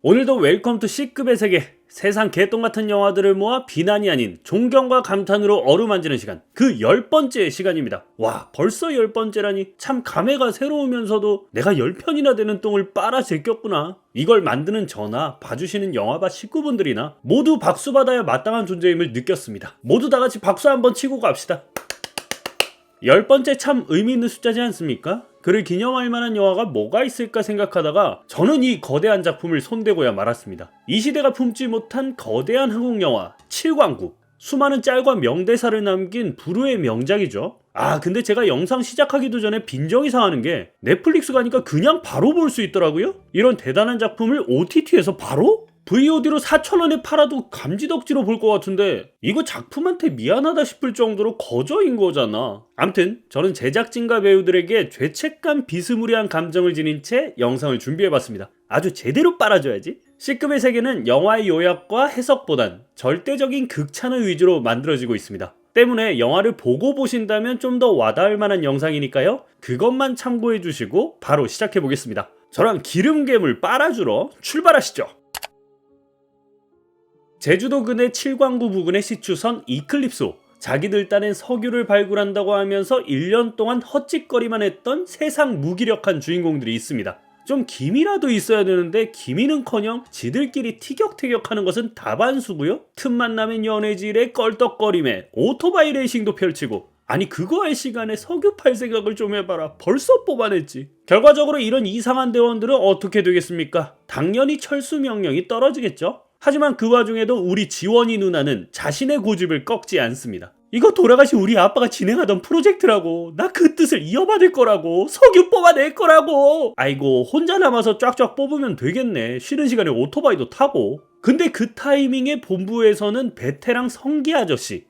오늘도 웰컴 투 C급의 세계, 세상 개똥같은 영화들을 모아 비난이 아닌 존경과 감탄으로 어루만지는 시간, 그 10번째 시간입니다. 와, 벌써 10번째라니 참 감회가 새로우면서도 내가 10편이나 되는 똥을 빨아 제꼈구나. 이걸 만드는 저나 봐주시는 영화바 식구분들이나 모두 박수 받아야 마땅한 존재임을 느꼈습니다. 모두 다 같이 박수 한번 치고 갑시다. 10번째 참 의미 있는 숫자지 않습니까? 그를 기념할 만한 영화가 뭐가 있을까 생각하다가 저는 이 거대한 작품을 손대고야 말았습니다. 이 시대가 품지 못한 거대한 한국 영화 칠광국. 수많은 짤과 명대사를 남긴 불후의 명작이죠. 근데 제가 영상 시작하기도 전에 빈정이 상하는 게 넷플릭스 가니까 그냥 바로 볼 수 있더라고요. 이런 대단한 작품을 OTT에서 바로? VOD로 4,000원에 팔아도 감지덕지로 볼 것 같은데 이거 작품한테 미안하다 싶을 정도로 거저인 거잖아. 암튼 저는 제작진과 배우들에게 죄책감 비스무리한 감정을 지닌 채 영상을 준비해봤습니다. 아주 제대로 빨아줘야지. C급의 세계는 영화의 요약과 해석보단 절대적인 극찬을 위주로 만들어지고 있습니다. 때문에 영화를 보고 보신다면 좀 더 와닿을 만한 영상이니까요. 그것만 참고해주시고 바로 시작해보겠습니다. 저랑 기름괴물 빨아주러 출발하시죠. 제주도 근해 칠광구 부근의 시추선 이클립소. 자기들 딴엔 석유를 발굴한다고 하면서 1년 동안 헛짓거리만 했던 세상 무기력한 주인공들이 있습니다. 좀 기미라도 있어야 되는데 기미는커녕 지들끼리 티격태격하는 것은 다반수고요. 틈만 나면 연애질에 껄떡거림에 오토바이 레이싱도 펼치고, 아니 그거 할 시간에 석유 팔 생각을 좀 해봐라. 벌써 뽑아냈지. 결과적으로 이런 이상한 대원들은 어떻게 되겠습니까? 당연히 철수 명령이 떨어지겠죠. 하지만 그 와중에도 우리 지원이 누나는 자신의 고집을 꺾지 않습니다. 이거 돌아가신 우리 아빠가 진행하던 프로젝트라고. 나 그 뜻을 이어받을 거라고. 석유 뽑아낼 거라고. 아이고, 혼자 남아서 쫙쫙 뽑으면 되겠네. 쉬는 시간에 오토바이도 타고. 근데 그 타이밍에 본부에서는 베테랑 성기 아저씨,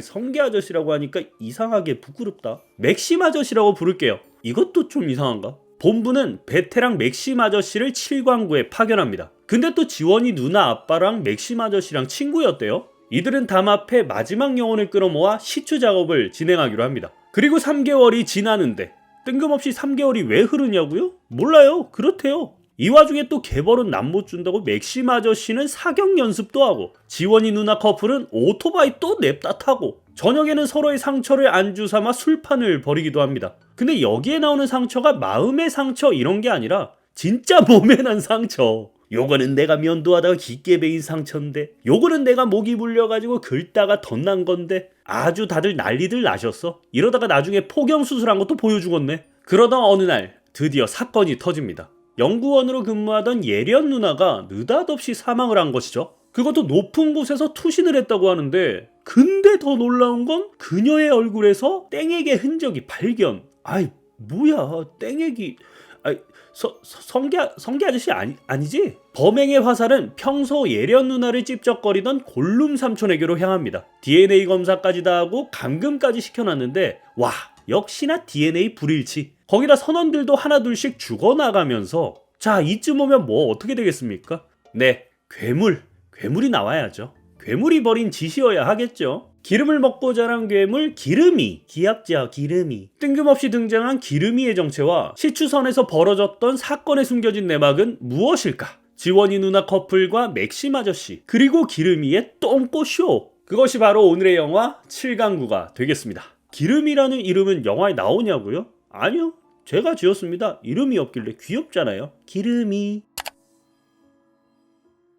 성기 아저씨라고 하니까 이상하게 부끄럽다. 맥심 아저씨라고 부를게요. 이것도 좀 이상한가? 본부는 베테랑 맥심 아저씨를 칠광구에 파견합니다. 근데 또 지원이 누나 아빠랑 맥심 아저씨랑 친구였대요. 이들은 담 앞에 마지막 영혼을 끌어모아 시추 작업을 진행하기로 합니다. 그리고 3개월이 지나는데 뜬금없이 3개월이 왜 흐르냐고요? 몰라요. 그렇대요. 이 와중에 또 개벌은 남 못 준다고 맥심 아저씨는 사격 연습도 하고, 지원이 누나 커플은 오토바이 또 냅다 타고, 저녁에는 서로의 상처를 안주 삼아 술판을 벌이기도 합니다. 근데 여기에 나오는 상처가 마음의 상처 이런 게 아니라 진짜 몸에 난 상처. 요거는 내가 면도하다가 깊게 베인 상처인데, 요거는 내가 목이 물려가지고 긁다가 덧난 건데, 아주 다들 난리들 나셨어. 이러다가 나중에 포경 수술한 것도 보여주겠네. 그러다 어느 날 드디어 사건이 터집니다. 연구원으로 근무하던 예련 누나가 느닷없이 사망을 한 것이죠. 그것도 높은 곳에서 투신을 했다고 하는데, 근데 더 놀라운 건 그녀의 얼굴에서 땡액의 흔적이 발견. 뭐야 땡액이. 성기 아저씨 아니지? 범행의 화살은 평소 예련 누나를 찝쩍거리던 골룸 삼촌에게로 향합니다. DNA 검사까지 다 하고 감금까지 시켜놨는데, 와, 역시나 DNA 불일치. 거기다 선원들도 하나둘씩 죽어나가면서, 자, 이쯤 오면 뭐 어떻게 되겠습니까? 네, 괴물이 나와야죠. 괴물이 벌인 짓이어야 하겠죠. 기름을 먹고 자란 괴물 기름이. 귀엽죠, 기름이. 뜬금없이 등장한 기름이의 정체와 시추선에서 벌어졌던 사건에 숨겨진 내막은 무엇일까? 지원이 누나 커플과 맥심 아저씨, 그리고 기름이의 똥꼬쇼. 그것이 바로 오늘의 영화 칠광구가 되겠습니다. 기름이라는 이름은 영화에 나오냐고요? 아니요, 제가 지었습니다. 이름이 없길래. 귀엽잖아요, 기름이.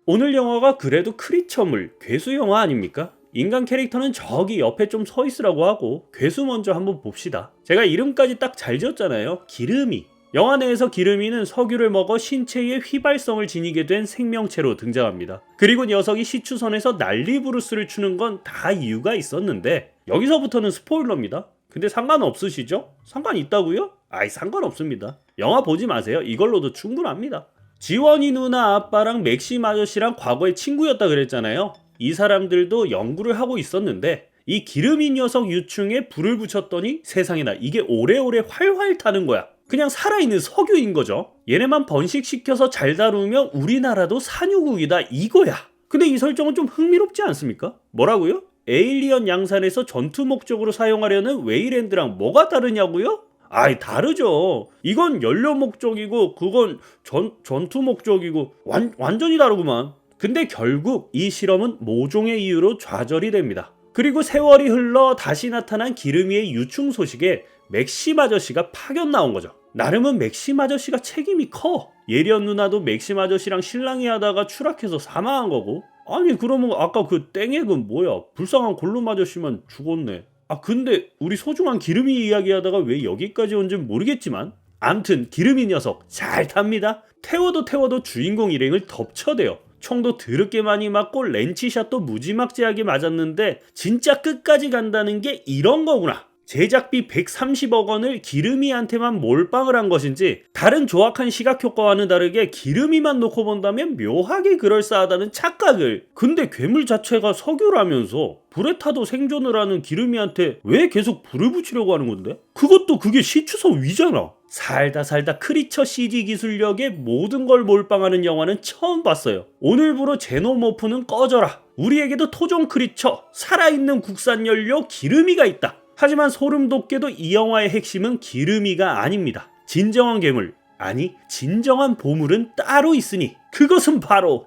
오늘 영화가 그래도 크리처물, 괴수 영화 아닙니까? 인간 캐릭터는 저기 옆에 좀 서 있으라고 하고 괴수 먼저 한번 봅시다. 제가 이름까지 딱 잘 지었잖아요, 기름이. 영화 내에서 기름이는 석유를 먹어 신체의 휘발성을 지니게 된 생명체로 등장합니다. 그리고 녀석이 시추선에서 난리부르스를 추는 건 다 이유가 있었는데, 여기서부터는 스포일러입니다. 근데 상관없으시죠? 상관 있다고요? 상관없습니다. 영화 보지 마세요. 이걸로도 충분합니다. 지원이 누나 아빠랑 맥심 아저씨랑 과거에 친구였다 그랬잖아요. 이 사람들도 연구를 하고 있었는데, 이 기름이 녀석 유충에 불을 붙였더니 세상에나 이게 오래오래 활활 타는 거야. 그냥 살아있는 석유인 거죠. 얘네만 번식시켜서 잘 다루면 우리나라도 산유국이다 이거야. 근데 이 설정은 좀 흥미롭지 않습니까? 뭐라고요? 에일리언 양산에서 전투 목적으로 사용하려는 웨이랜드랑 뭐가 다르냐고요? 아이 다르죠. 이건 연료 목적이고 그건 전투 목적이고 완전히 다르구만. 근데 결국 이 실험은 모종의 이유로 좌절이 됩니다. 그리고 세월이 흘러 다시 나타난 기르미의 유충 소식에 맥심 아저씨가 파견 나온 거죠. 나름은 맥심 아저씨가 책임이 커. 예리언 누나도 맥심 아저씨랑 실랑이 하다가 추락해서 사망한 거고. 아니 그러면 아까 그 땡액은 뭐야? 불쌍한 골룸 아저씨만 죽었네. 아 근데 우리 소중한 기름이 이야기하다가 왜 여기까지 온진 모르겠지만 암튼 기름이 녀석 잘 탑니다. 태워도 주인공 일행을 덮쳐대요. 총도 드럽게 많이 맞고 렌치샷도 무지막지하게 맞았는데 진짜 끝까지 간다는 게 이런 거구나. 제작비 130억 원을 기름이한테만 몰빵을 한 것인지 다른 조악한 시각효과와는 다르게 기름이만 놓고 본다면 묘하게 그럴싸하다는 착각을. 근데 괴물 자체가 석유라면서 불에 타도 생존을 하는 기름이한테 왜 계속 불을 붙이려고 하는 건데? 그게 시추선 위잖아. 살다 크리처 CG 기술력에 모든 걸 몰빵하는 영화는 처음 봤어요. 오늘부로 제노모프는 꺼져라. 우리에게도 토종 크리처, 살아있는 국산 연료 기름이가 있다. 하지만 소름 돋게도 이 영화의 핵심은 기름이가 아닙니다. 진정한 괴물, 아니 진정한 보물은 따로 있으니 그것은 바로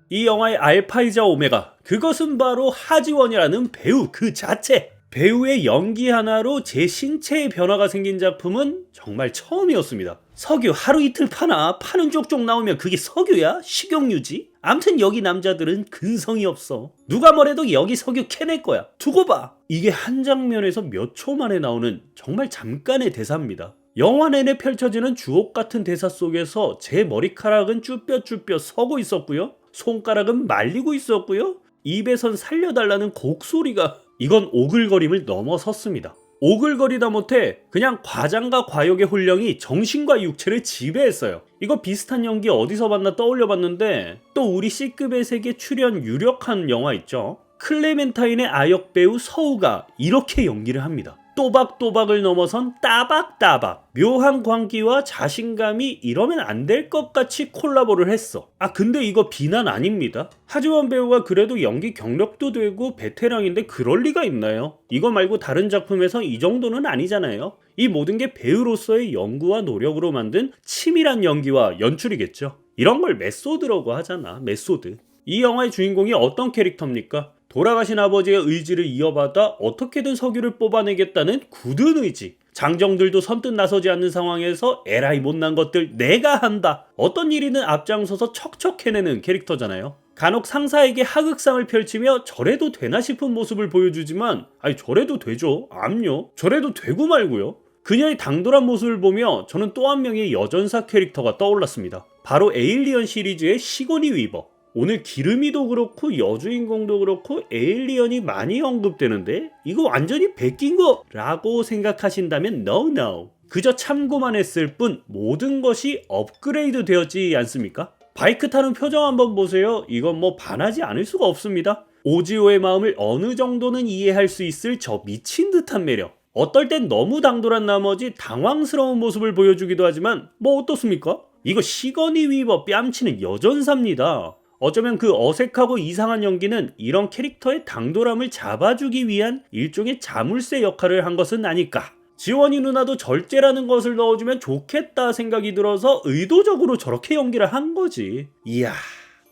이 영화의 알파이자 오메가, 그것은 바로 하지원이라는 배우 그 자체. 배우의 연기 하나로 제 신체의 변화가 생긴 작품은 정말 처음이었습니다. 석유 하루 이틀 파는 쪽쪽 나오면 그게 석유야? 식용유지? 암튼 여기 남자들은 근성이 없어. 누가 뭐래도 여기 석유 캐낼 거야. 두고 봐. 이게 한 장면에서 몇 초 만에 나오는 정말 잠깐의 대사입니다. 영화 내내 펼쳐지는 주옥 같은 대사 속에서 제 머리카락은 쭈뼛쭈뼛 서고 있었고요. 손가락은 말리고 있었고요. 입에선 살려달라는 곡소리가, 이건 오글거림을 넘어섰습니다. 오글거리다 못해 그냥 과장과 과욕의 혼령이 정신과 육체를 지배했어요. 이거 비슷한 연기 어디서 봤나 떠올려봤는데 또 우리 C급의 세계 출연 유력한 영화 있죠. 클레멘타인의 아역 배우 서우가 이렇게 연기를 합니다. 또박또박을 넘어선 따박따박. 묘한 광기와 자신감이 이러면 안 될 것 같이 콜라보를 했어. 아 근데 이거 비난 아닙니다. 하지원 배우가 그래도 연기 경력도 되고 베테랑인데 그럴 리가 있나요? 이거 말고 다른 작품에서 이 정도는 아니잖아요. 이 모든 게 배우로서의 연구와 노력으로 만든 치밀한 연기와 연출이겠죠. 이런 걸 메소드라고 하잖아. 메소드. 이 영화의 주인공이 어떤 캐릭터입니까? 돌아가신 아버지의 의지를 이어받아 어떻게든 석유를 뽑아내겠다는 굳은 의지. 장정들도 선뜻 나서지 않는 상황에서 에라이 못난 것들 내가 한다. 어떤 일이든 앞장서서 척척 해내는 캐릭터잖아요. 간혹 상사에게 하극상을 펼치며 저래도 되나 싶은 모습을 보여주지만 아니 저래도 되죠. 암요. 저래도 되고 말고요. 그녀의 당돌한 모습을 보며 저는 또 한 명의 여전사 캐릭터가 떠올랐습니다. 바로 에일리언 시리즈의 시고니 위버. 오늘 기름이도 그렇고 여주인공도 그렇고 에일리언이 많이 언급되는데 이거 완전히 베낀 거라고 생각하신다면 no. 그저 참고만 했을 뿐 모든 것이 업그레이드 되었지 않습니까? 바이크 타는 표정 한번 보세요. 이건 뭐 반하지 않을 수가 없습니다. 오지오의 마음을 어느 정도는 이해할 수 있을 저 미친 듯한 매력. 어떨 땐 너무 당돌한 나머지 당황스러운 모습을 보여주기도 하지만 뭐 어떻습니까? 이거 시거니 위버 뺨치는 여전사입니다. 어쩌면 그 어색하고 이상한 연기는 이런 캐릭터의 당돌함을 잡아주기 위한 일종의 자물쇠 역할을 한 것은 아닐까. 지원이 누나도 절제라는 것을 넣어주면 좋겠다 생각이 들어서 의도적으로 저렇게 연기를 한 거지. 이야,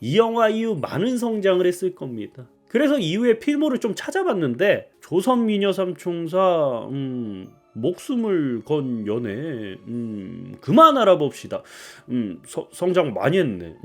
이 영화 이후 많은 성장을 했을 겁니다. 그래서 이후에 필모를 좀 찾아봤는데 조선 미녀 삼총사, 목숨을 건 연애, 그만 알아봅시다. 성장 많이 했네.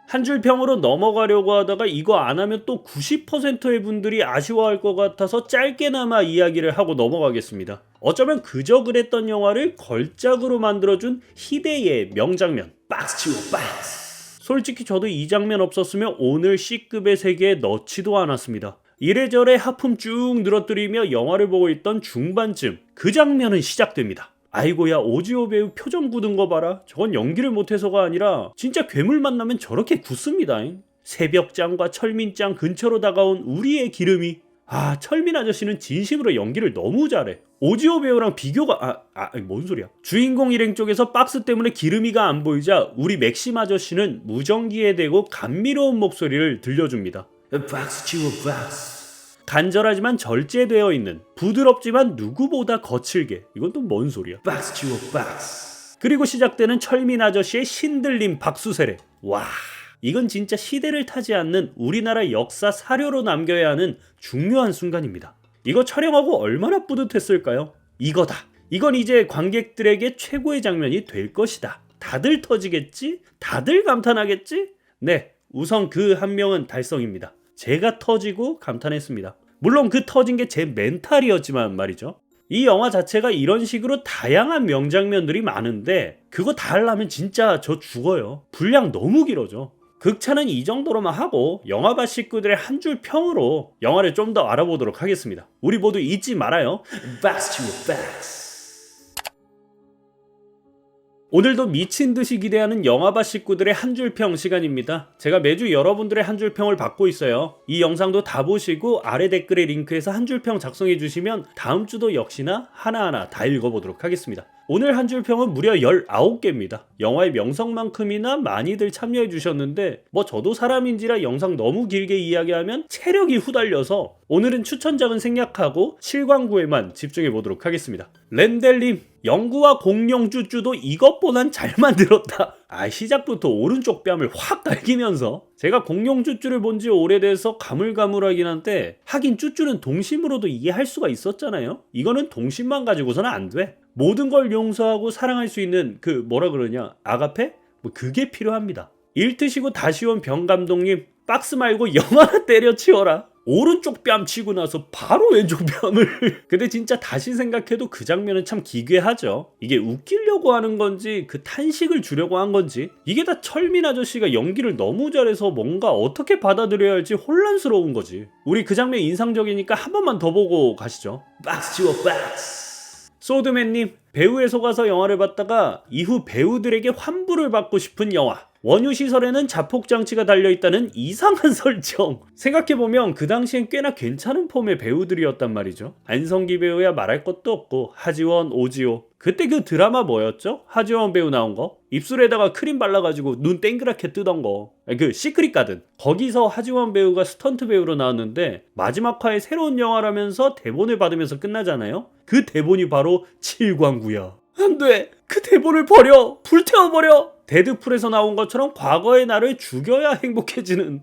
한 줄 평으로 넘어가려고 하다가 이거 안 하면 또 90%의 분들이 아쉬워할 것 같아서 짧게나마 이야기를 하고 넘어가겠습니다. 어쩌면 그저 그랬던 영화를 걸작으로 만들어준 희대의 명장면, 박스 치고 박스. 솔직히 저도 이 장면 없었으면 오늘 C급의 세계에 넣지도 않았습니다. 이래저래 하품 쭉 늘어뜨리며 영화를 보고 있던 중반쯤 그 장면은 시작됩니다. 아이고야, 오지오 배우 표정 굳은 거 봐라. 저건 연기를 못해서가 아니라 진짜 괴물 만나면 저렇게 굳습니다. 새벽장과 철민장 근처로 다가온 우리의 기름이. 아, 철민 아저씨는 진심으로 연기를 너무 잘해. 오지오 배우랑 비교가 뭔 소리야. 주인공 일행 쪽에서 박스 때문에 기름이가 안 보이자 우리 맥심 아저씨는 무전기에 대고 감미로운 목소리를 들려줍니다. 박스 치워 박스. 간절하지만 절제되어 있는, 부드럽지만 누구보다 거칠게. 이건 또 뭔 소리야? 박스 치워 박스. 그리고 시작되는 철민 아저씨의 신들림 박수세례. 와, 이건 진짜 시대를 타지 않는 우리나라 역사 사료로 남겨야 하는 중요한 순간입니다. 이거 촬영하고 얼마나 뿌듯했을까요? 이거다. 이건 이제 관객들에게 최고의 장면이 될 것이다. 다들 터지겠지? 다들 감탄하겠지? 네, 우선 그 한 명은 달성입니다. 제가 터지고 감탄했습니다. 물론 그 터진 게 제 멘탈이었지만 말이죠. 이 영화 자체가 이런 식으로 다양한 명장면들이 많은데 그거 다 하려면 진짜 저 죽어요. 분량 너무 길어져. 극찬은 이 정도로만 하고 영화바 식구들의 한 줄 평으로 영화를 좀 더 알아보도록 하겠습니다. 우리 모두 잊지 말아요. 박스 치워 박스. 오늘도 미친 듯이 기대하는 영화바 식구들의 한 줄 평 시간입니다. 제가 매주 여러분들의 한 줄 평을 받고 있어요. 이 영상도 다 보시고 아래 댓글에 링크해서 한 줄 평 작성해 주시면 다음 주도 역시나 하나하나 다 읽어보도록 하겠습니다. 오늘 한 줄 평은 무려 19개입니다. 영화의 명성만큼이나 많이들 참여해 주셨는데 뭐 저도 사람인지라 영상 너무 길게 이야기하면 체력이 후달려서 오늘은 추천작은 생략하고 실광구에만 집중해 보도록 하겠습니다. 렌델님, 영구와 공룡 쭈쭈도 이것보단 잘 만들었다. 시작부터 오른쪽 뺨을 확 갈기면서 제가 공룡 쭈쭈를 본 지 오래돼서 가물가물하긴 한데 하긴 쭈쭈는 동심으로도 이해할 수가 있었잖아요. 이거는 동심만 가지고서는 안 돼. 모든 걸 용서하고 사랑할 수 있는 그 뭐라 그러냐, 아가페? 뭐 그게 필요합니다. 일 트시고 다시 온 병 감독님, 박스 말고 영화나 때려치워라. 오른쪽 뺨 치고 나서 바로 왼쪽 뺨을 근데 진짜 다시 생각해도 그 장면은 참 기괴하죠. 이게 웃기려고 하는 건지 그 탄식을 주려고 한 건지 이게 다 철민 아저씨가 연기를 너무 잘해서 뭔가 어떻게 받아들여야 할지 혼란스러운 거지. 우리 그 장면 인상적이니까 한 번만 더 보고 가시죠. 박스 치워 박스. 소드맨님, 배우에 속아서 영화를 봤다가 이후 배우들에게 환불을 받고 싶은 영화. 원유시설에는 자폭장치가 달려있다는 이상한 설정. 생각해보면 그 당시엔 꽤나 괜찮은 폼의 배우들이었단 말이죠. 안성기 배우야 말할 것도 없고 하지원, 오지호. 그때 그 드라마 뭐였죠? 하지원 배우 나온 거? 입술에다가 크림 발라가지고 눈 땡그랗게 뜨던 거. 그 시크릿 가든. 거기서 하지원 배우가 스턴트 배우로 나왔는데 마지막 화에 새로운 영화라면서 대본을 받으면서 끝나잖아요? 그 대본이 바로 칠광구야. 안 돼! 그 대본을 버려! 불태워버려! 데드풀에서 나온 것처럼 과거의 나를 죽여야 행복해지는.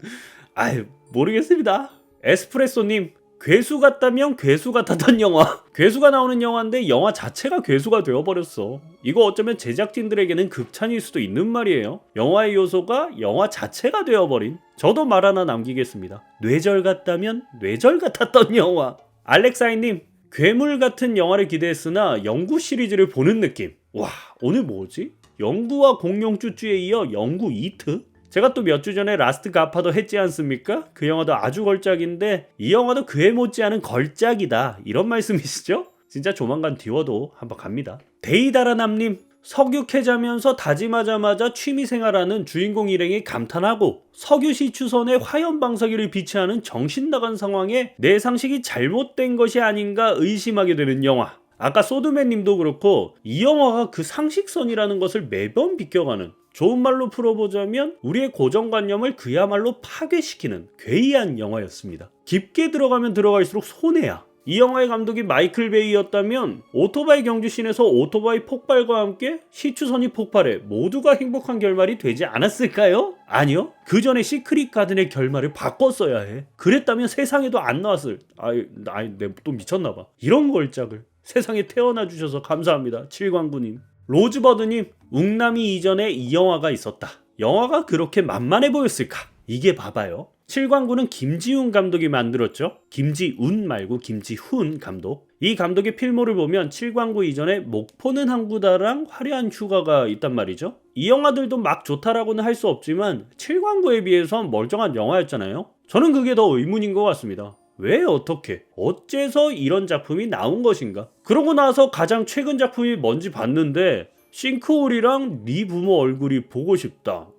모르겠습니다. 에스프레소님, 괴수 같다면 괴수 같았던 영화. 괴수가 나오는 영화인데 영화 자체가 괴수가 되어버렸어. 이거 어쩌면 제작진들에게는 극찬일 수도 있는 말이에요. 영화의 요소가 영화 자체가 되어버린. 저도 말 하나 남기겠습니다. 뇌절 같다면 뇌절 같았던 영화. 알렉사이님, 괴물 같은 영화를 기대했으나 영구 시리즈를 보는 느낌. 와, 오늘 뭐지? 영구와 공룡 쭈쭈에 이어 영구 2트? 제가 또 몇 주 전에 라스트 가파도 했지 않습니까? 그 영화도 아주 걸작인데 이 영화도 그에 못지않은 걸작이다. 이런 말씀이시죠? 진짜 조만간 디워도 한번 갑니다. 데이다라남님, 석유캐자면서 다짐하자마자 취미생활하는 주인공 일행이 감탄하고 석유시 추선에 화염방사기를 비치하는 정신나간 상황에 내 상식이 잘못된 것이 아닌가 의심하게 되는 영화. 아까 소드맨님도 그렇고 이 영화가 그 상식선이라는 것을 매번 비껴가는, 좋은 말로 풀어보자면 우리의 고정관념을 그야말로 파괴시키는 괴이한 영화였습니다. 깊게 들어가면 들어갈수록 손해야. 이 영화의 감독이 마이클 베이였다면 오토바이 경주씬에서 오토바이 폭발과 함께 시추선이 폭발해 모두가 행복한 결말이 되지 않았을까요? 아니요. 그 전에 시크릿 가든의 결말을 바꿨어야 해. 그랬다면 세상에도 안 나왔을. 내가 또 미쳤나봐. 이런 걸작을 세상에 태어나 주셔서 감사합니다. 칠광구님. 로즈버드님, 웅남이 이전에 이 영화가 있었다. 영화가 그렇게 만만해 보였을까? 이게 봐봐요. 칠광구는 김지훈 감독이 만들었죠. 김지운 말고 김지훈 감독. 이 감독의 필모를 보면 칠광구 이전에 목포는 항구다랑 화려한 휴가가 있단 말이죠. 이 영화들도 막 좋다라고는 할 수 없지만 칠광구에 비해선 멀쩡한 영화였잖아요. 저는 그게 더 의문인 것 같습니다. 왜 어떻게 어째서 이런 작품이 나온 것인가. 그러고 나서 가장 최근 작품이 뭔지 봤는데 싱크홀이랑 네 부모 얼굴이 보고 싶다.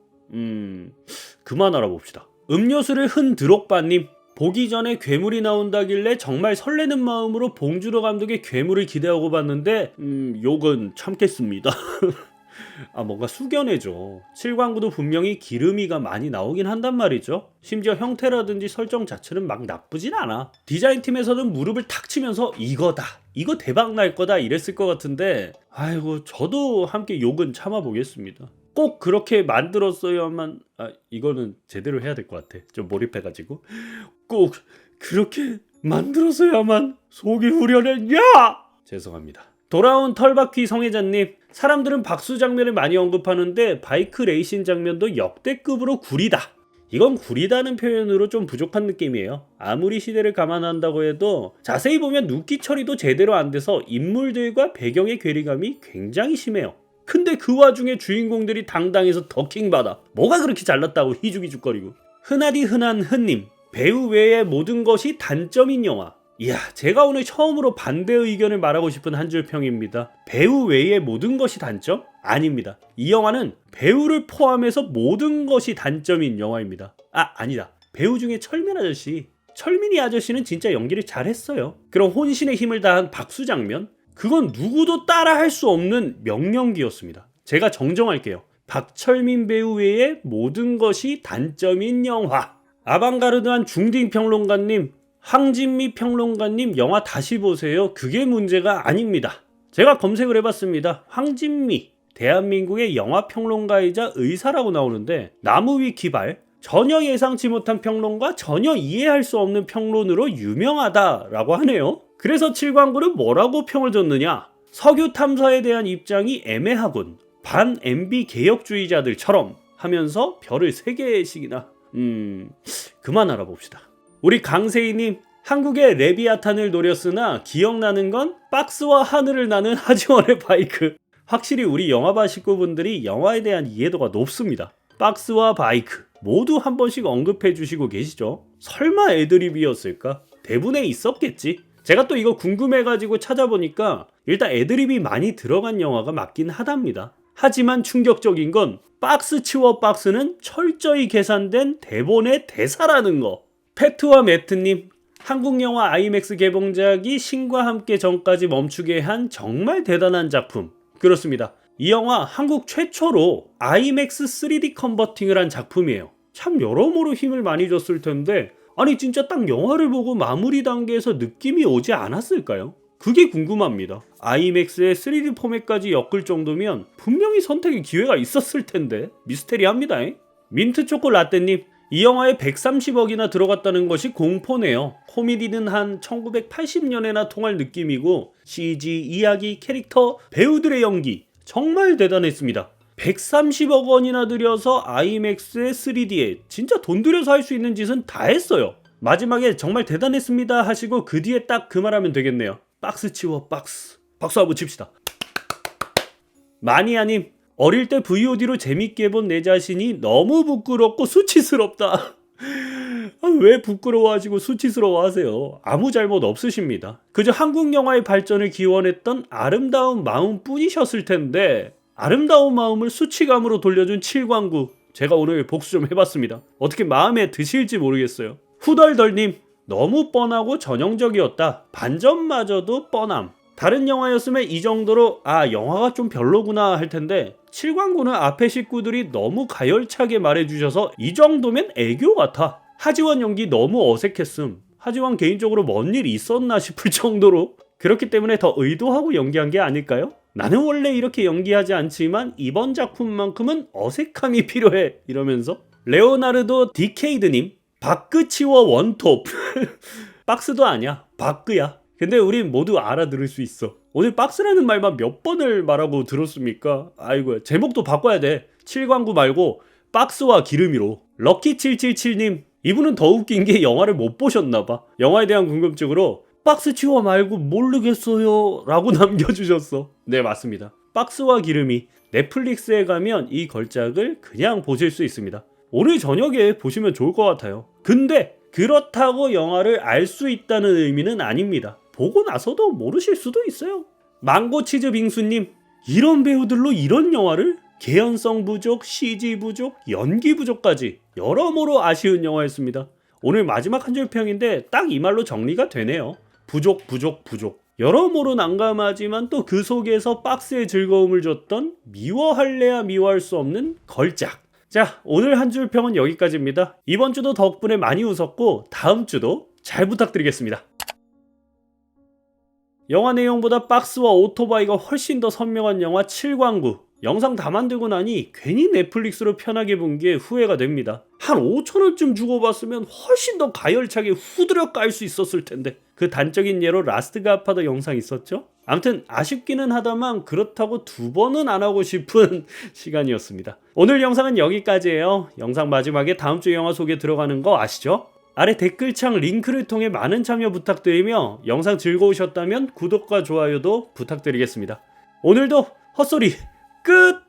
그만 알아봅시다. 음료수를 흔 드록바님, 보기 전에 괴물이 나온다길래 정말 설레는 마음으로 봉준호 감독의 괴물을 기대하고 봤는데 욕은 참겠습니다. 뭔가 숙연해져. 7광구도 분명히 기름이가 많이 나오긴 한단 말이죠. 심지어 형태라든지 설정 자체는 막 나쁘진 않아. 디자인팀에서는 무릎을 탁 치면서 이거다, 이거 대박 날 거다 이랬을 것 같은데, 아이고 저도 함께 욕은 참아보겠습니다. 꼭 그렇게 만들었어야만, 이거는 제대로 해야 될 것 같아. 좀 몰입해가지고 꼭 그렇게 만들었어야만 속이 후련했냐? 죄송합니다. 돌아온 털바퀴 성애자님, 사람들은 박수 장면을 많이 언급하는데 바이크 레이싱 장면도 역대급으로 구리다. 이건 구리다는 표현으로 좀 부족한 느낌이에요. 아무리 시대를 감안한다고 해도 자세히 보면 눕기 처리도 제대로 안 돼서 인물들과 배경의 괴리감이 굉장히 심해요. 근데 그 와중에 주인공들이 당당해서 더킹받아. 뭐가 그렇게 잘났다고 희죽희죽거리고. 흔하디 흔한 흔님, 배우 외의 모든 것이 단점인 영화. 이야, 제가 오늘 처음으로 반대 의견을 말하고 싶은 한 줄 평입니다. 배우 외의 모든 것이 단점? 아닙니다. 이 영화는 배우를 포함해서 모든 것이 단점인 영화입니다. 아니다. 배우 중에 철민 아저씨. 철민이 아저씨는 진짜 연기를 잘했어요. 그런 혼신의 힘을 다한 박수 장면? 그건 누구도 따라할 수 없는 명연기였습니다. 제가 정정할게요. 박철민 배우 외의 모든 것이 단점인 영화. 아방가르드한 중딩 평론가님, 황진미 평론가님 영화 다시 보세요. 그게 문제가 아닙니다. 제가 검색을 해봤습니다. 황진미, 대한민국의 영화 평론가이자 의사라고 나오는데 나무위키발, 전혀 예상치 못한 평론과 전혀 이해할 수 없는 평론으로 유명하다라고 하네요. 그래서 7광구는 뭐라고 평을 줬느냐? 석유 탐사에 대한 입장이 애매하군. 반 MB 개혁주의자들처럼 하면서 별을 3개씩이나. 그만 알아봅시다. 우리 강세희님, 한국의 레비아탄을 노렸으나 기억나는 건 박스와 하늘을 나는 하지원의 바이크. 확실히 우리 영화바 식구분들이 영화에 대한 이해도가 높습니다. 박스와 바이크 모두 한 번씩 언급해 주시고 계시죠. 설마 애드립이었을까? 대본에 있었겠지. 제가 또 이거 궁금해가지고 찾아보니까 일단 애드립이 많이 들어간 영화가 맞긴 하답니다. 하지만 충격적인 건 박스 치워 박스는 철저히 계산된 대본의 대사라는 거. 패트와 매트님, 한국 영화 아이맥스 개봉작이 신과 함께 전까지 멈추게 한 정말 대단한 작품. 그렇습니다. 이 영화 한국 최초로 아이맥스 3D 컨버팅을 한 작품이에요. 참 여러모로 힘을 많이 줬을 텐데, 아니 진짜 딱 영화를 보고 마무리 단계에서 느낌이 오지 않았을까요? 그게 궁금합니다. 아이맥스의 3D 포맷까지 엮을 정도면 분명히 선택의 기회가 있었을 텐데 미스테리합니다. 민트초코 라떼님, 이 영화에 130억이나 들어갔다는 것이 공포네요. 코미디는 한 1980년에나 통할 느낌이고 CG, 이야기, 캐릭터, 배우들의 연기 정말 대단했습니다. 130억 원이나 들여서 아이맥스의 3D에 진짜 돈 들여서 할 수 있는 짓은 다 했어요. 마지막에 정말 대단했습니다 하시고 그 뒤에 딱 그 말하면 되겠네요. 박스 치워 박스. 박수 한번 칩시다. 마니아님, 어릴 때 VOD로 재밌게 본 내 자신이 너무 부끄럽고 수치스럽다. 왜 부끄러워하시고 수치스러워하세요? 아무 잘못 없으십니다. 그저 한국 영화의 발전을 기원했던 아름다운 마음뿐이셨을 텐데 아름다운 마음을 수치감으로 돌려준 7광구, 제가 오늘 복수 좀 해봤습니다. 어떻게 마음에 드실지 모르겠어요. 후덜덜님, 너무 뻔하고 전형적이었다. 반전마저도 뻔함. 다른 영화였으면 이 정도로 영화가 좀 별로구나 할 텐데 7광구는 앞에 식구들이 너무 가열차게 말해주셔서 이 정도면 애교 같아. 하지원 연기 너무 어색했음. 하지원 개인적으로 뭔 일 있었나 싶을 정도로. 그렇기 때문에 더 의도하고 연기한 게 아닐까요? 나는 원래 이렇게 연기하지 않지만 이번 작품만큼은 어색함이 필요해 이러면서. 레오나르도 디케이드님, 바크 치워 원톱. 박스도 아니야, 바크야. 근데 우린 모두 알아들을 수 있어. 오늘 박스라는 말만 몇 번을 말하고 들었습니까? 아이고야, 제목도 바꿔야 돼. 7광구 말고 박스와 기름이로. 럭키777님, 이분은 더 웃긴 게 영화를 못 보셨나봐. 영화에 대한 궁금증으로 박스 치워 말고 모르겠어요 라고 남겨주셨어. 네, 맞습니다. 박스와 기름이 넷플릭스에 가면 이 걸작을 그냥 보실 수 있습니다. 오늘 저녁에 보시면 좋을 것 같아요. 근데 그렇다고 영화를 알 수 있다는 의미는 아닙니다. 보고 나서도 모르실 수도 있어요. 망고치즈 빙수님, 이런 배우들로 이런 영화를? 개연성 부족, CG 부족, 연기 부족까지 여러모로 아쉬운 영화였습니다. 오늘 마지막 한 줄 평인데 딱 이 말로 정리가 되네요. 부족, 부족, 부족. 여러모로 난감하지만 또 그 속에서 박스의 즐거움을 줬던 미워할래야 미워할 수 없는 걸작. 자, 오늘 한 줄 평은 여기까지입니다. 이번 주도 덕분에 많이 웃었고 다음 주도 잘 부탁드리겠습니다. 영화 내용보다 박스와 오토바이가 훨씬 더 선명한 영화 7광구. 영상 다 만들고 나니 괜히 넷플릭스로 편하게 본 게 후회가 됩니다. 한 5,000원쯤 주고 봤으면 훨씬 더 가열차게 후드려 깔 수 있었을 텐데. 그 단적인 예로 라스트 갓파더 영상 있었죠? 아무튼 아쉽기는 하다만 그렇다고 두 번은 안 하고 싶은 시간이었습니다. 오늘 영상은 여기까지예요. 영상 마지막에 다음 주 영화 소개 들어가는 거 아시죠? 아래 댓글창 링크를 통해 많은 참여 부탁드리며 영상 즐거우셨다면 구독과 좋아요도 부탁드리겠습니다. 오늘도 헛소리 끝!